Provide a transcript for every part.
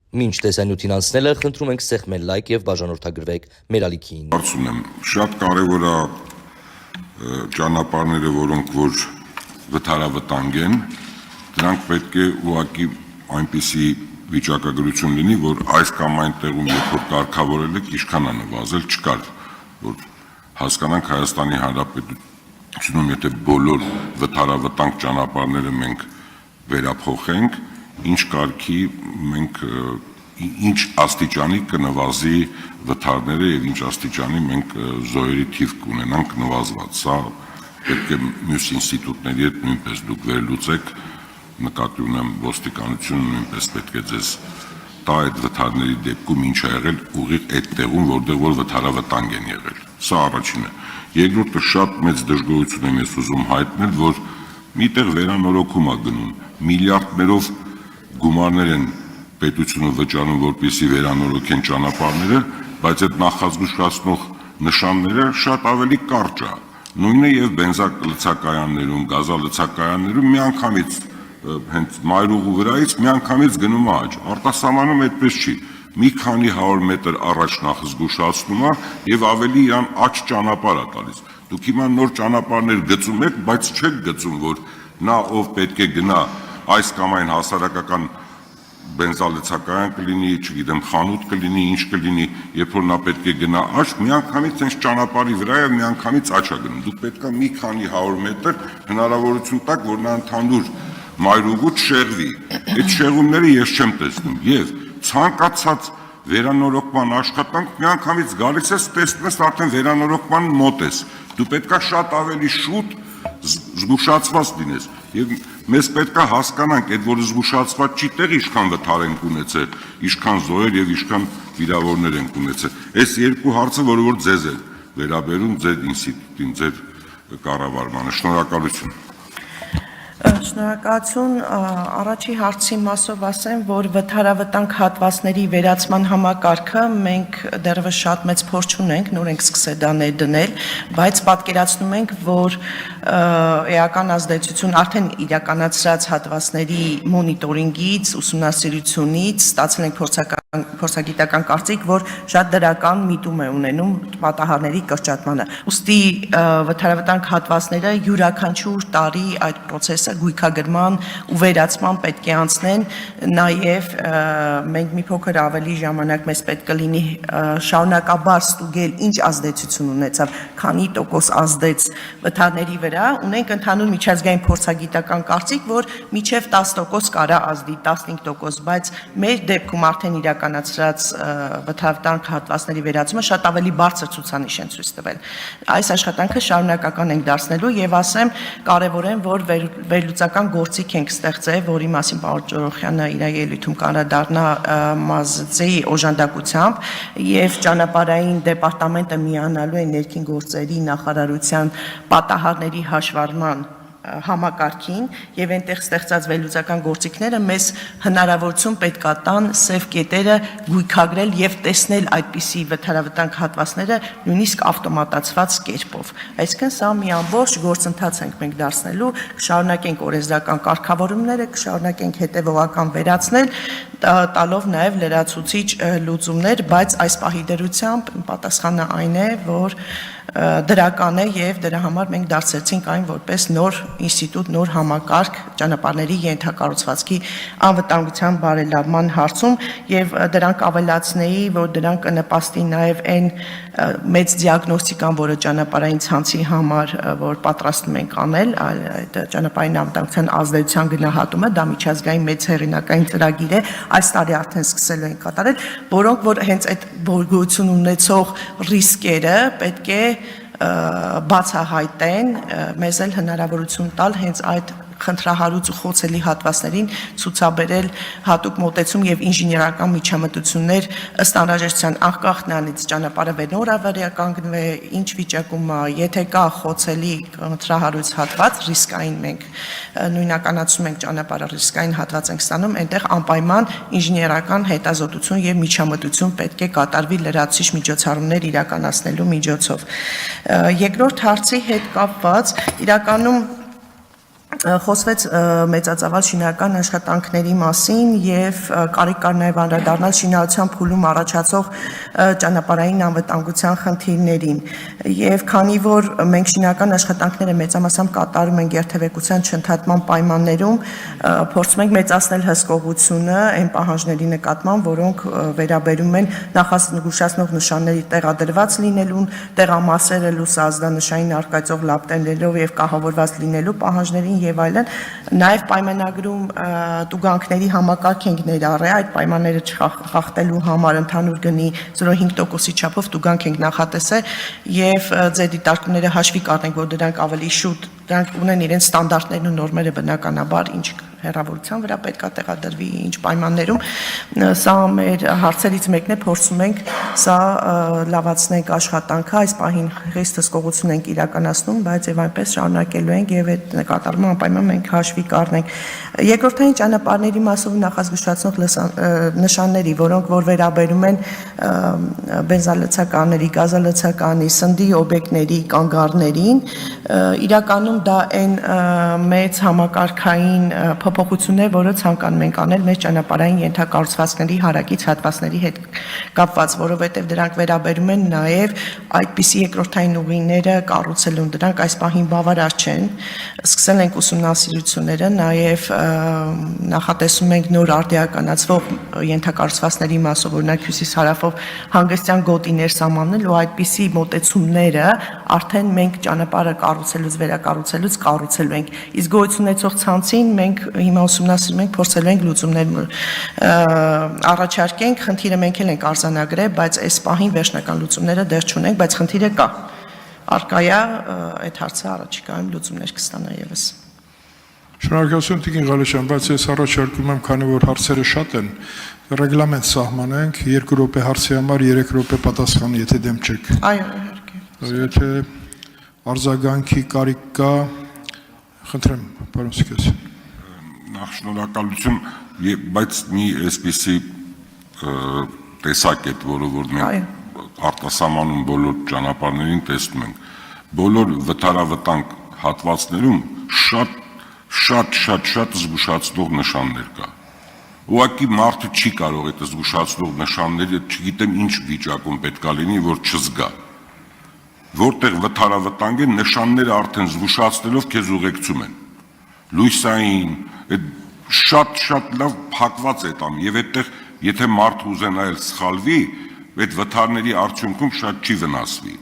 Մինչ տեսանյութին անցնելը խնդրում ենք սեղմել լայք եւ բաժանորդագրվեք մեր ալիքին։ Կարծում եմ շատ կարևոր է ճանապարհները, որոնք որ վթարավտանգ են, դրանք պետք է ուղղակի այնպիսի վիճակագրություն լինի, որ այս կամ այն տեղում երբ որ կարգավորել եք, ինչքան է նվազել, չկար, որ հասկանանք Հայաստանի Հանրապետությունում, եթե բոլոր վթարավտանգ ճանապարհները մենք վերափոխենք, ինչ կարգի մենք ինչ աստիճանի կնվազի վթարները եւ ինչ աստիճանի մենք զոհերի թիվ կունենանք նվազված։ Սա պետք է մյուս ինստիտուտների հետ նույնպես դուք վերլուծեք, նկատի ունեմ ոստիկանությունը նույնպես պետք է ձեզ տա այդ վթարների դեպքում ինչ ա եղել ուղիղ այդ տեղում, որտեղ որ վթարավտանգ են եղել։ Սա առաջինը։ Երկրորդը շատ մեծ դժգոհություն եմ ես ուզում հայտնել, որ միտեղ վերանորոգում ա գնում, միլիարդներով գումարներ են պետությունը վճարում, որպեսզի վերանորոգեն ճանապարհները, բայց այդ նախազգուշացնող նշանները շատ ավելի կարճ է։ Նույնը եւ բենզալցակայաններում, գազալցակայաններում միանգամից հենց մայրուղու վրայից միանգամից գնում է աճ։ Արտասահմանում այդպես չի։ Մի քանի 100 մետր առաջ նախազգուշացնում է եւ ավելի իրան աճ ճանապարհ է տալիս։ Դուք հիմա նոր ճանապարհներ գծում եք, բայց չեք գծում, որ նա ով պետք է գնա այս կամ այն հասարակական բենզալցակայան կլինի, չգիտեմ, խանութ կլինի, ինչ կլինի, երբ որ նա պետք է գնա աճ, միանգամից հենց ճանապարհի վրա է միանգամից աճ է գնում։ Դուք պետք է մի քանի 100 մետր հնարավորություն տաք, որ նա ընդհանուր մայրուղու չշեղվի։ Այդ շեղումները ես չեմ տեսնում եւ ցանկացած վերանորոգման աշխատանք միանգամից գալիս ես, տեսնում ես արդեն վերանորոգման մոտ ես։ Դու պետք է շատ ավելի շուտ զգուշացված լինես եւ մեզ պետք է հասկանանք այդ որ զգուշացված չի տեղ ինչքան վթար են ունեցել, ինչքան զոհեր եւ ինչքան վիրավորներ են ունեցել։ Այս երկու հարցը որը որ ձեզ է վերաբերում ձեր ինստիտուտին, ձեր կառավարմանը։ Շնորհակալություն։ Շնորհակալություն, առաջի հարցի մասով ասեմ, որ վթարավտանգ հատվածների վերացման համակարգը մենք դեռևս շատ մեծ փորձ չունենք, նոր ենք սկսել դա ներդնել, բայց պատկերացնում ենք, որ էական ազդեցություն արդեն իրականացրած հատվածների մոնիտորինգից, ուսումնասիրությունից ստացել ենք փորձագիտական կարծիք, որ շատ դրական միտում է ունենում պատահարների կրճատմանը։ Ուստի վթարավտանգ հատվածները յուրաքանչյուր տարի այդ process-ը գույքագրման ու վերացման պետք է անցնեն, նաև մենք մի փոքր ավելի ժամանակ մեզ պետք կլինի շարունակաբար ստուգել ինչ ազդեցություն ունեցավ, քանի տոկոս ազդեց վթարների վրա, ունենք ընդհանուր միջազգային փորձագիտական կարծիք, որ մինչև 10% կարա ազդի, 15%, բայց մեր դեպքում արդեն իրականացրած վթարավտանգ հատվածների վերացումը շատ ավելի բարձր ցուցանիշ են ցույց տվել։ Այս աշխատանքը շարունակական ենք դարձնելու եւ ասեմ կարեւոր է որ վերլուծական գործիք ենք ստեղծել, որի մասին պարոն Ջորոխյանը իր ելույթում կանրադառնա ՄԱԶԾ-ի օժանդակությամբ եւ ճանապարհային դեպարտամենտը միանալու է ներքին գործերի նախարարության պատահարների հաշվառման համակարգին եւ այնտեղ ստեղծած վերլուծական գործիքները մեզ հնարավորություն պետք է տան սև կետերը գույքագրել եւ տեսնել այդպիսի վթարավտանգ հատվածները նույնիսկ ավտոմատացված կերպով։ Այսինքն սա մի ամբողջ գործընթաց ենք մենք դարձնելու, կշարունակենք օրենսդրական կարգավորումները, կշարունակենք հետեւողական վերացնել, տալով նաեւ լրացուցիչ լուծումներ, բայց այս պահի դրությամբ պատասխանը այն է, որ դրական է եւ դրա համար մենք դարձրեցինք այն որպես նոր ինստիտուտ, նոր համակարգ ճանապարհների ենթակառուցվածքի անվտանգության բարելավման հարցում եւ դրանք ավելացնեի, որ դրանք կնպաստի նաեւ այն մեծ դիագնոստիկան, որը ճանապարհային ցանցի համար որ պատրաստում ենք անել, այդ ճանապարհային անվտանգության ազդեցության գնահատումը, դա միջազգային մեծ հեղինակային ծրագիր է, այս տարի արդեն սկսել ենք կատարել, որոնք որ հենց այդ գոյություն ունեցող ռիսկերը պետք է բացահայտեն, մեզ էլ հնարավորություն տալ հենց այդ խնդրահարույց ու խոցելի հատվածներին ցուցաբերել հատուկ մոտեցում եւ ինժեներական միջամտություններ ըստ անհրաժեշտության անկախ նրանից ճանապարհը վերնորավերականգնվի, ինչ վիճակում է, եթե կա խոցելի խնդրահարույց հատված, ռիսկային մենք նույնականացնում ենք ճանապարհը ռիսկային հատված ենք ստանում, այնտեղ անպայման ինժեներական հետազոտություն եւ միջամտություն պետք է կատարվի լրացուցիչ միջոցառումներ իրականացնելու միջոցով։ Երկրորդ հարցի հետ կապված իրականում Խոսվեց մեծածավալ շինարական աշխատանքների մասին եւ կարիք կար նաեւ անդրադառնալ շինարարության փուլում առաջացող ճանապարհային անվտանգության խնդիրներին եւ քանի որ մենք շինարական աշխատանքները մեծամասամբ կատարում ենք երթևեկության չընդհատման պայմաններում փորձում ենք մեծացնել հսկողությունը այն պահանջների նկատմամբ որոնք վերաբերում են նախազգուշացնող նշանների տեղադրված լինելուն, տեղամասերը լուսազդանշային արկածով լապտելելով եւ կահավորված լինելու պահանջներին եւ այլն, նաեւ պայմանագրում տուգանքների համակարգ ենք ներառել այդ պայմանները չխախտելու համար ընդհանուր գնի 0.5%-ի չափով տուգանք ենք նախատեսել եւ ձեր դիտարկումները հաշվի կառնենք, որ դրանք ավելի շուտ դրանք ունեն իրենց ստանդարտներն ու նորմերը բնականաբար ինչ հեռավորության վրա պետք է տեղադրվի ինչ պայմաններում սա մեր հարցերից մեկն է փորձում ենք սա լավացնենք աշխատանքը այս պահին խիստ հսկողություն ենք իրականացնում բայց եւ այնպես շարունակելու ենք եւ այդ նկատառումը անպայման մենք հաշվի կառնենք երկրորդային ճանապարհների մասով նախազգուշացնող նշանների որոնք որ վերաբերում են բենզալցականների գազալցականի սնդի օբյեկտների կանգառներին իրականում դա այն մեծ համակարգային փոփոխություններ, որը ցանկանում ենք անել մեր ճանապարհային ենթակառուցվածքների հարակից հատվածների հետ կապված, որովհետև դրանք վերաբերում են նաև այդպիսի երկրորդային ուղիները կառուցելուն, դրանք այս պահին բավարար չեն, սկսել ենք ուսումնասիրությունները, նաև նախատեսում ենք նոր արդիականացվող ենթակառուցվածքների մասով, օրինակ հյուսիս-հարավով հանգստյան գոտիներ սահմանել ու այդպիսի մոտեցումները արդեն մենք ճանապարհը կառուցելուց վերակառուցելուց կառուցելու ենք, իսկ գոյություն ունեցող ցանցին մենք հիմա ուսումնասիրում ենք, փորձելու ենք լուծումներ առաջարկենք, խնդիրը մենք էլ ենք արձանագրել, բայց այս պահին վերջնական լուծումները դեռ չունենք, բայց խնդիրը կա։ Արկայա այդ հարցը առաջիկայում լուծումներ կստանա եւս։ Շնորհակալություն Տիկին Ղալեշյան, բայց ես առաջարկում եմ, քանի որ հարցերը շատ են, ռեգլամենտ սահմանենք 2 րոպե հարցի համար 3 րոպե պատասխան, եթե դեմ չեք։ Այո, իհարկե։ Եթե արձագանքի կարիք կա, խնդրեմ, պարոն Սիկասյան։ Նախ շնորհակալություն, բայց մի այսպիսի տեսակետ, որը որ մենք արտասահմանում բոլոր ճանապարհներին տեսնում ենք, բոլոր վթարավտանգ հատվածներում շատ զգուշացնող նշաններ կա։ Ուղղակի մարդը չի կարող այդ զգուշացնող նշանները, չգիտեմ ինչ վիճակում պետք է լինի, որ չզգա։ Որտեղ վթարավտանգ են, նշանները արդեն զգուշացնելով քեզ ուղեկցում են։ Լույսային, շատ լավ փակված է տամ եւ այդտեղ եթե մարդը ուզենա էլ սխալվի, այդ վթարների արդյունքում շատ չի վնասվի,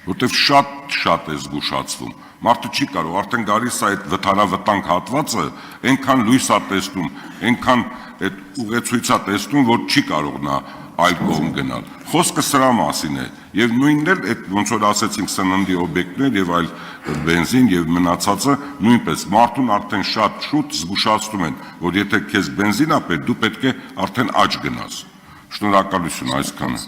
որտեղ շատ է զգուշացվում։ Մարդը չի կարող, արդեն գալիս է այդ վթարավտանգ հատվածը, այնքան լույս է տեսնում, այնքան այդ ուղեցույց է տեսնում, որ չի կարող նա այլ կողմ գնալ։ Խոսքը սրա մասին է, եւ նույնն էլ այդ ոնց որ ասեցինք սննդի օբյեկտներ եւ այլ բենզին եւ մնացածը նույնպես մարդուն արդեն շատ շուտ զգուշացնում են, որ եթե քեզ բենզին է պետք, դու պետք է արդեն աճ գնաս։ Շնորհակալություն այսքանը։